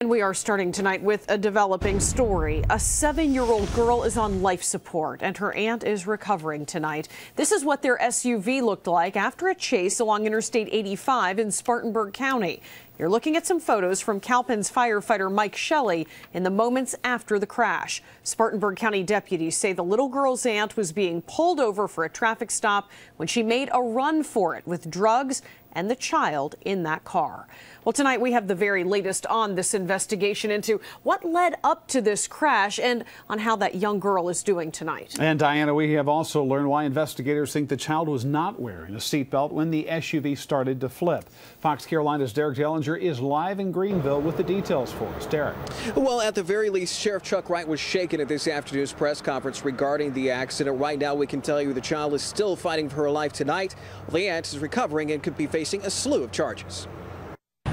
And we are starting tonight with a developing story. A 7-year-old girl is on life support and her aunt is recovering tonight. This is what their SUV looked like after a chase along Interstate 85 in Spartanburg County. You're looking at some photos from Cowpens firefighter Mike Shelley in the moments after the crash. Spartanburg County deputies say the little girl's aunt was being pulled over for a traffic stop when she made a run for it with drugs and the child in that car. Well, tonight we have the very latest on this investigation into what led up to this crash and on how that young girl is doing tonight. And Diana, we have also learned why investigators think the child was not wearing a seatbelt when the SUV started to flip. Fox Carolina's Derek Dellinger is live in Greenville with the details for us. Derek. Well, at the very least, Sheriff Chuck Wright was shaken at this afternoon's press conference regarding the accident. Right now, we can tell you the child is still fighting for her life tonight. The aunt is recovering and could be facing a slew of charges.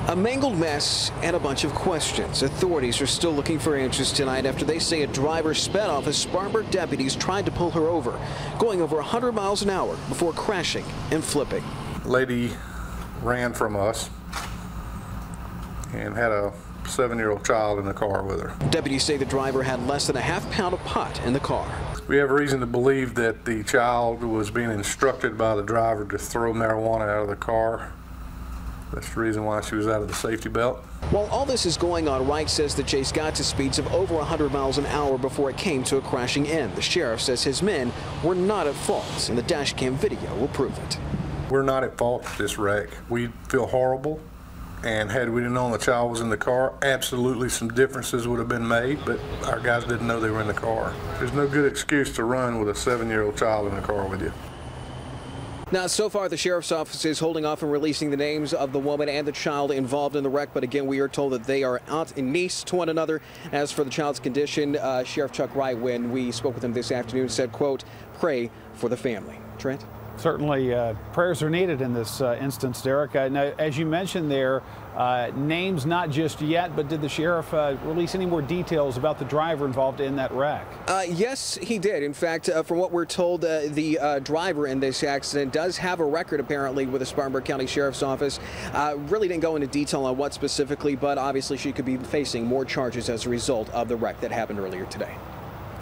A mangled mess and a bunch of questions. Authorities are still looking for answers tonight after they say a driver sped off as Spartanburg deputies tried to pull her over, going over 100 miles an hour before crashing and flipping. Lady ran from us and had a 7-year-old child in the car with her. Deputies say the driver had less than a half-pound of pot in the car. We have reason to believe that the child was being instructed by the driver to throw marijuana out of the car. That's the reason why she was out of the safety belt. While all this is going on, Wright says the chase got to speeds of over 100 miles an hour before it came to a crashing end. The sheriff says his men were not at fault, and the dash cam video will prove it. We're not at fault for this wreck. We feel horrible, and had we known the child was in the car, absolutely some differences would have been made, but our guys didn't know they were in the car. There's no good excuse to run with a 7-year-old child in the car with you. Now, so far, the sheriff's office is holding off on releasing the names of the woman and the child involved in the wreck. But again, we are told that they are aunt and niece to one another. As for the child's condition, Sheriff Chuck Wright, when we spoke with him this afternoon, said, quote, pray for the family. Trent? Certainly prayers are needed in this instance, Derek. Now, as you mentioned there, names not just yet, but did the sheriff release any more details about the driver involved in that wreck? Yes, he did. In fact, from what we're told, the driver in this accident does have a record, apparently, with the Spartanburg County Sheriff's Office. Really didn't go into detail on what specifically, but obviously she could be facing more charges as a result of the wreck that happened earlier today.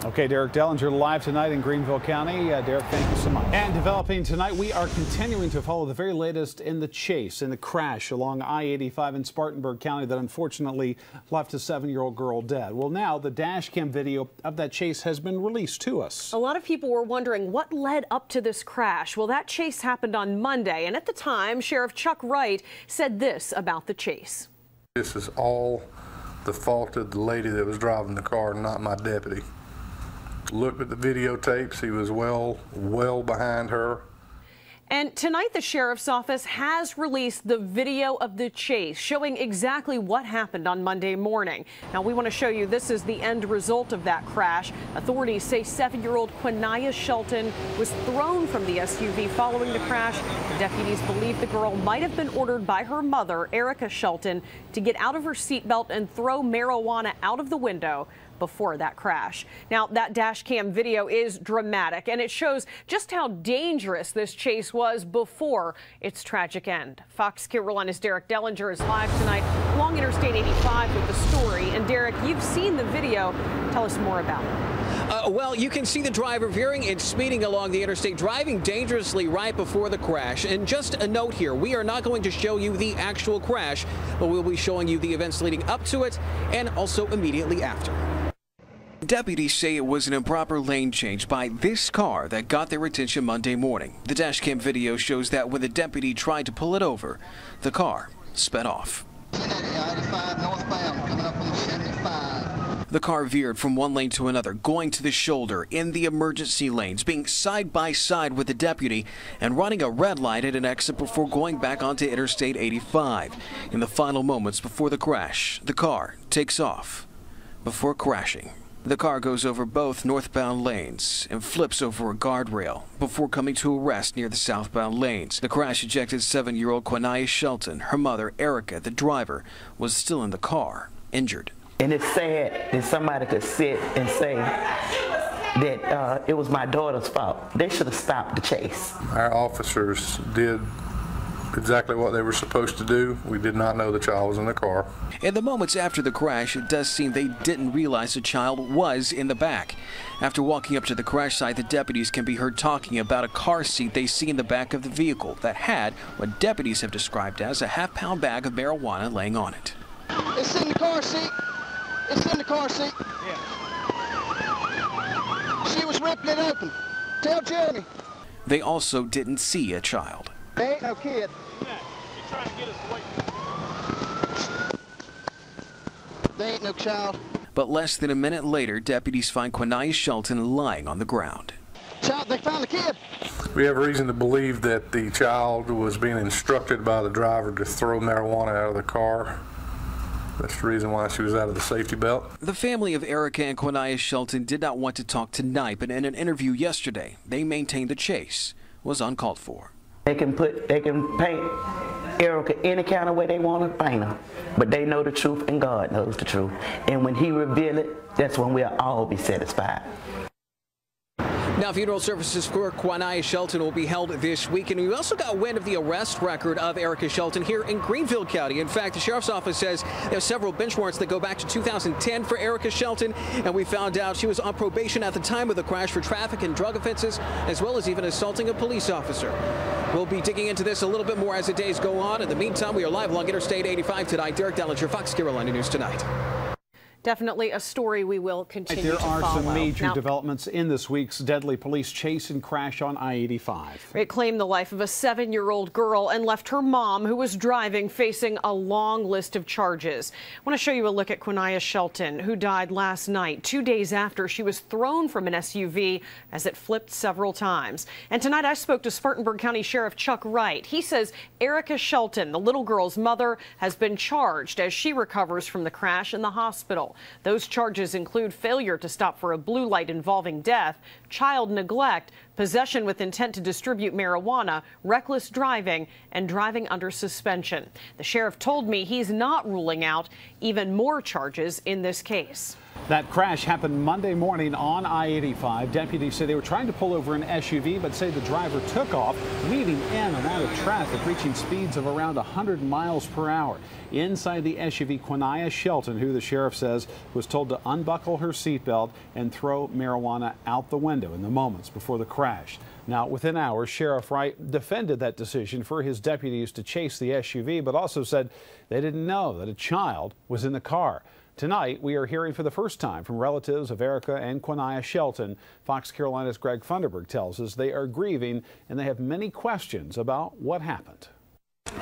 Okay, Derek Dellinger live tonight in Greenville County. Derek, thank you so much. And developing tonight, we are continuing to follow the very latest in the chase, in the crash along I-85 in Spartanburg County that unfortunately left a 7-year-old girl dead. Well, now the dash cam video of that chase has been released to us. A lot of people were wondering what led up to this crash. Well, that chase happened on Monday, and at the time, Sheriff Chuck Wright said this about the chase. This is all the fault of the lady that was driving the car, not my deputy. Looked at the videotapes. He was well behind her. And tonight, the sheriff's office has released the video of the chase showing exactly what happened on Monday morning. Now, we want to show you this is the end result of that crash. Authorities say 7-year-old Quinaya Shelton was thrown from the SUV following the crash. Deputies believe the girl might have been ordered by her mother, Erica Shelton, to get out of her seatbelt and throw marijuana out of the window before that crash. Now, that dash cam video is dramatic, and it shows just how dangerous this chase was before its tragic end. Fox Carolina's Derek Dellinger is live tonight along Interstate 85 with the story. And Derek, you've seen the video. Tell us more about it. Well, you can see the driver veering and speeding along the interstate, driving dangerously right before the crash. And just a note here, we are not going to show you the actual crash, but we'll be showing you the events leading up to it and also immediately after. Deputies say it was an improper lane change by this car that got their attention Monday morning. The dashcam video shows that when the deputy tried to pull it over, the car sped off. 85 northbound coming up on 75. The car veered from one lane to another, going to the shoulder in the emergency lanes, being side by side with the deputy and running a red light at an exit before going back onto Interstate 85. In the final moments before the crash, the car takes off before crashing. The car goes over both northbound lanes and flips over a guardrail before coming to a rest near the southbound lanes. The crash ejected 7-year-old Quinaya Shelton. Her mother, Erica, the driver, was still in the car, injured. And it's sad that somebody could sit and say that it was my daughter's fault. They should have stopped the chase. Our officers did exactly what they were supposed to do. We did not know the child was in the car. In the moments after the crash, it does seem they didn't realize the child was in the back. After walking up to the crash site, the deputies can be heard talking about a car seat they see in the back of the vehicle that had what deputies have described as a half-pound bag of marijuana laying on it. It's in the car seat. It's in the car seat. Yeah. She was ripping it open. Tell Jeremy. They also didn't see a child. There ain't no kid. There ain't no child. But less than a minute later, deputies find Quinaya Shelton lying on the ground. Child, they found the kid. We have reason to believe that the child was being instructed by the driver to throw marijuana out of the car. That's the reason why she was out of the safety belt. The family of Erica and Quinaya Shelton did not want to talk tonight, but in an interview yesterday, they maintained the chase was uncalled for. They can paint Erica any kind of way they want to paint her, but they know the truth and God knows the truth. And when He reveals it, that's when we'll all be satisfied. Now, funeral services for Quinaya Shelton will be held this week, and we also got wind of the arrest record of Erica Shelton here in Greenville County. In fact, the sheriff's office says there's several bench warrants that go back to 2010 for Erica Shelton, and we found out she was on probation at the time of the crash for traffic and drug offenses, as well as even assaulting a police officer. We'll be digging into this a little bit more as the days go on. In the meantime, we are live along Interstate 85 tonight. Derek Dellinger, Fox Carolina News Tonight. Definitely a story we will continue to follow. There are some major developments in this week's deadly police chase and crash on I-85. It claimed the life of a 7-year-old girl and left her mom, who was driving, facing a long list of charges. I want to show you a look at Quinaya Shelton, who died last night, 2 days after she was thrown from an SUV as it flipped several times. And tonight I spoke to Spartanburg County Sheriff Chuck Wright. He says Erica Shelton, the little girl's mother, has been charged as she recovers from the crash in the hospital. Those charges include failure to stop for a blue light involving death, child neglect, possession with intent to distribute marijuana, reckless driving, and driving under suspension. The sheriff told me he's not ruling out even more charges in this case. That crash happened Monday morning on I-85. Deputies say they were trying to pull over an SUV, but say the driver took off, weaving in and out of traffic, reaching speeds of around 100 miles per hour. Inside the SUV, Quinaya Shelton, who the sheriff says was told to unbuckle her seatbelt and throw marijuana out the window in the moments before the crash. Now, within hours, Sheriff Wright defended that decision for his deputies to chase the SUV, but also said they didn't know that a child was in the car. Tonight, we are hearing for the first time from relatives of Erica and Quinaya Shelton. Fox Carolina's Greg Funderburg tells us they are grieving and they have many questions about what happened.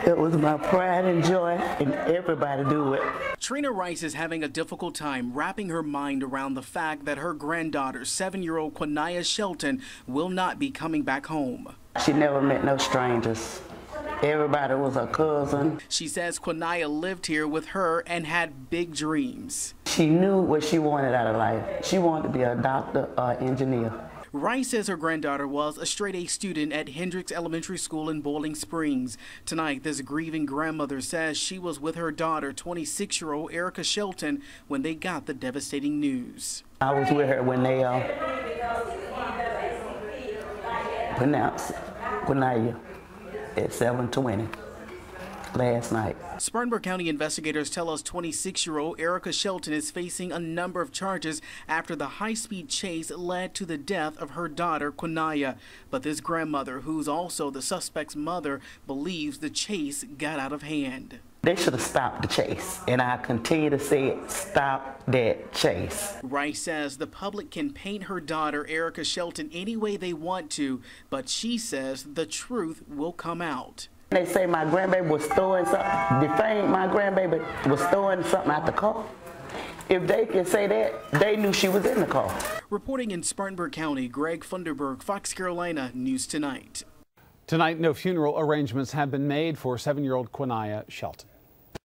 It was my pride and joy, and everybody do it. Trina Rice is having a difficult time wrapping her mind around the fact that her granddaughter, 7-year-old Quinaya Shelton, will not be coming back home. She never met no strangers. Everybody was her cousin. She says Quinaya lived here with her and had big dreams. She knew what she wanted out of life. She wanted to be a doctor or engineer. Rice says her granddaughter was a straight-A student at Hendricks Elementary School in Boiling Springs. Tonight, this grieving grandmother says she was with her daughter, 26-year-old Erica Shelton, when they got the devastating news. I was with her when they pronounced Quinaya at 7:20 last night. Spartanburg County investigators tell us 26-year-old Erica Shelton is facing a number of charges after the high-speed chase led to the death of her daughter, Quinaya. But this grandmother, who's also the suspect's mother, believes the chase got out of hand. They should have stopped the chase, and I continue to say, stop that chase. Rice says the public can paint her daughter, Erica Shelton, any way they want to, but she says the truth will come out. They say my grandbaby was throwing something, defamed my grandbaby was throwing something out the car. If they can say that, they knew she was in the car. Reporting in Spartanburg County, Greg Funderburg, Fox Carolina News Tonight. Tonight, no funeral arrangements have been made for 7-year-old Quinaya Shelton.